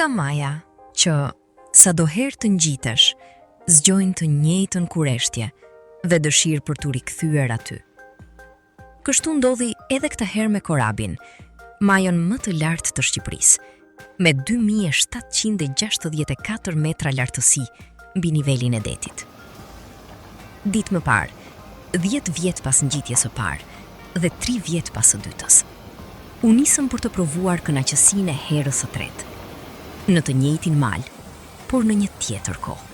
nga maja që sadoherë të ngjitesh, zgjojnë të njëjtën kureshtje dhe dëshirë për t'u rikthyer aty. Kështu ndodhi edhe këtë herë me korabin, majën më të lartë të Shqipërisë, me 2764 metra lartësi mbi nivelin e detit. Ditë më parë, 10 vjet pas ngjitjes së parë dhe 3 vjet pas së dytës, u nisëm për të provuar kënaqësinë e herës së tretë, në të njëjtin mal, por në një tjetër kohë.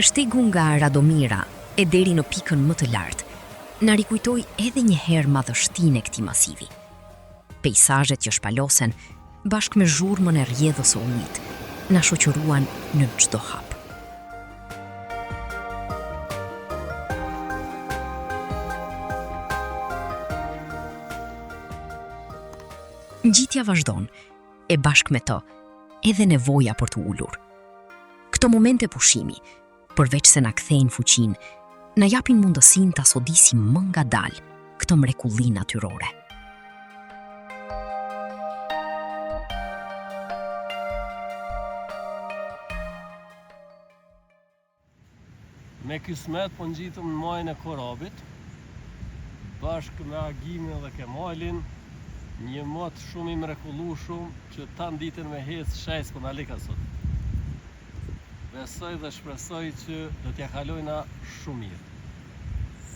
Shtegu nga Radomira e deri në pikën më të lartë, na rikujtoi edhe një herë madhështinë e këtij masivi. Peizazhet që shpalosen bashkë me zhurmën e rrjedhës së ujit na shoqëruan në çdo hap. Ngjitja vazhdon, e bashkë me të, edhe nevoja për të ulur. Këto momente pushimi, përveç se na kthejnë fuqinë, na japin mundësinë ta sodisim më ngadalë këtë mrekulli natyrore. Me kismet po ngjitëm në majën e Korabit, bashkë me Agimin dhe Kemalin, një mot shumë i mrekullueshëm që ta ditën me hec shajs po na leka sot. Besoj dhe shpresoj që do t'ja kalojna shumë mirë.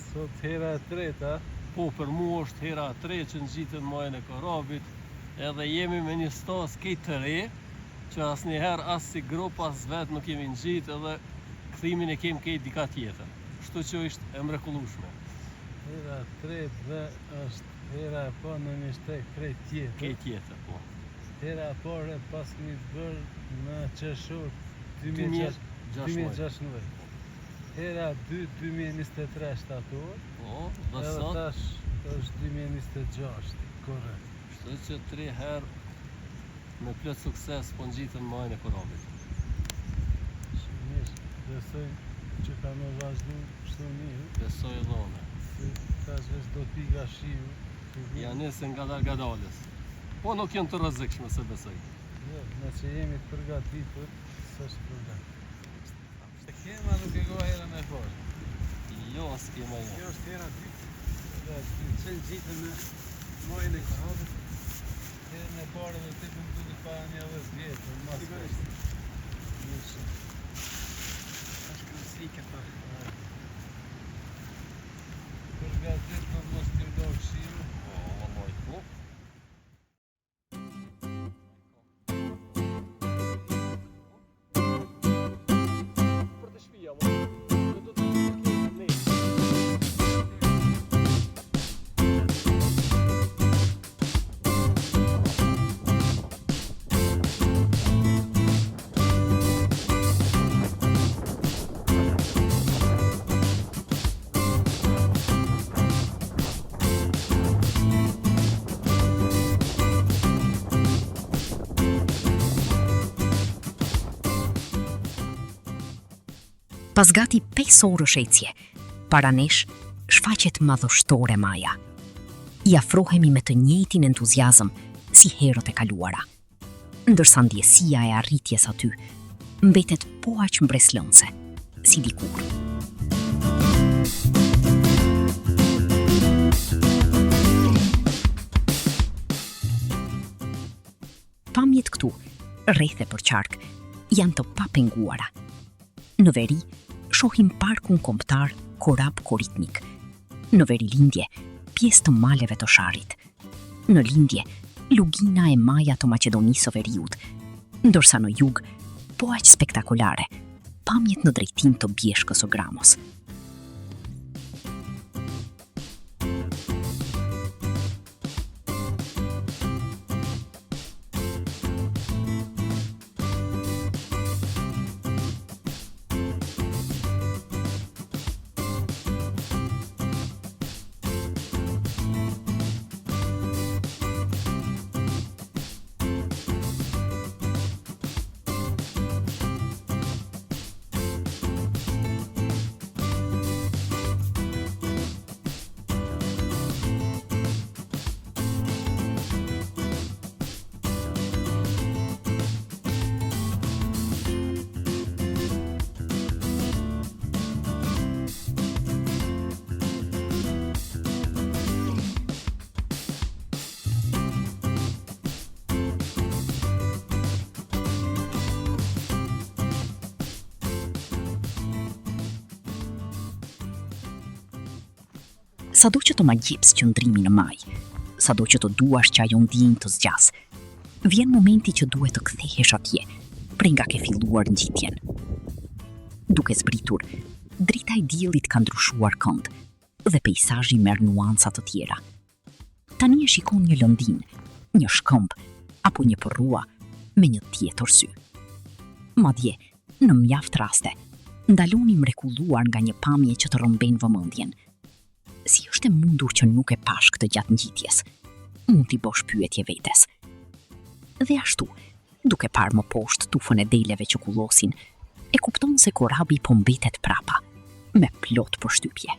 Sot hera e treta? Po, për mua është hera e tretë që ngjitëm në majën e Korabit, edhe jemi me një stas kejt të re, që asnjëherë as si grup as vetë nuk kemi ngjitë, edhe kthimin e kemi kejt dika tjetër. Kështu që është e mrekullueshme. Hera e tretë dhe është hera e parë në një shtek krejt tjetër. Kejt tjetër, po. Hera e parë pas kemi bërë në qershor 2016. Hera e dytë 2023 shtator. Po, dhe edhe sot tash është 2026, korrekt. Kështu që 3 herë me plot sukses po ngjitëm në majën e Korabit. Shumë besoj që ka me vazhdu kështu mirë. Besoj edhe unë. Se tash veç do pika shiu. Ja nisën gadalës. Po nuk janë të rrezikshme se besoj. Jo, me që jemi të përgatitur, s'është problem. Se kema nuk e goha herën e parë. Jo, s'kema jo. Kjo është hera dytë. Që ngjitëm në majën e Korabit. Herën e parë dhe të më duket para një 10 vjetë. Sigurisht. Është kënaqësi këta. Përgatit në mos t'ju do këshiu. Po, vallaj, po. Për të shpija, mo. Do të ne. Pas gati 5 orësh ecje, para nesh shfaqet madhështore maja. I afrohemi me të njëjtin entuziazëm si herët e kaluara, ndërsa ndjesia e arritjes aty mbetet po aq mbreslënse si dikur. Pamjet këtu, rreth e përqark, janë të papenguara. Në veri, shohim parkun kombëtar Korab Koritnik. Në verilindje, pjesë të maleve të Sharrit. Në lindje, lugina e maja të Maqedonisë së Veriut, ndërsa në jug, po aq spektakolare, pamjet në drejtim të Bjeshkës së Gramos. Sado që të ma gjeps qëndrimi në maj, sado që të duash që ajo ndjenjë të zgjas, vjen momenti që duhet të kthehesh atje, prej nga ke filluar ngjitjen. Duke zbritur, drita e diellit ka ndryshuar kënd dhe peizazhi merr nuanca të tjera. Tani e shikon një lëndin, një shkëmb apo një përrua me një tjetër sy. Madje, në mjaft raste, ndaloni mrekulluar nga një pamje që të rrëmben vëmendjen. Si është e mundur që nuk e pash këtë gjatë ngjitjes? Mund t'i bosh pyetje vetes. Dhe ashtu, duke parë më poshtë tufën e deleve që kullosin, e kupton se korabi po mbetet prapa, me plot përshtypje.